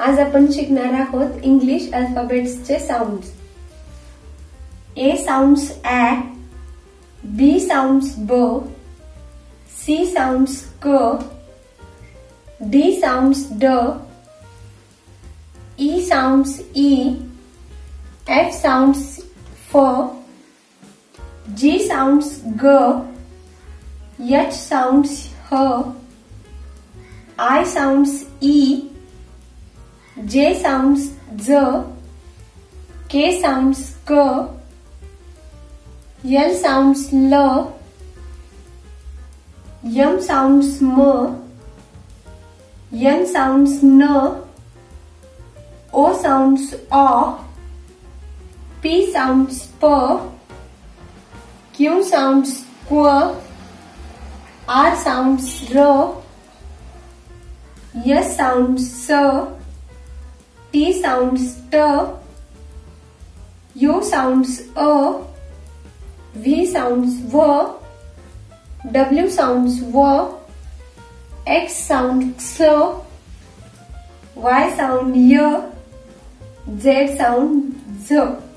आज आपण शिकणार आहोत इंग्लिश अल्फाबेट्सचे sounds. A sounds A, B sounds B, C sounds K, D sounds D, E sounds E, F sounds F, G sounds G, H sounds H, I sounds E, J sounds Z, K sounds K, L sounds L, M sounds M, N sounds N, O sounds O, P sounds P, Q sounds Q, R sounds R, S sounds S, T sounds T, U sounds A, V sounds V, W sounds W, X sounds X, Y sound Y, Z sound Z.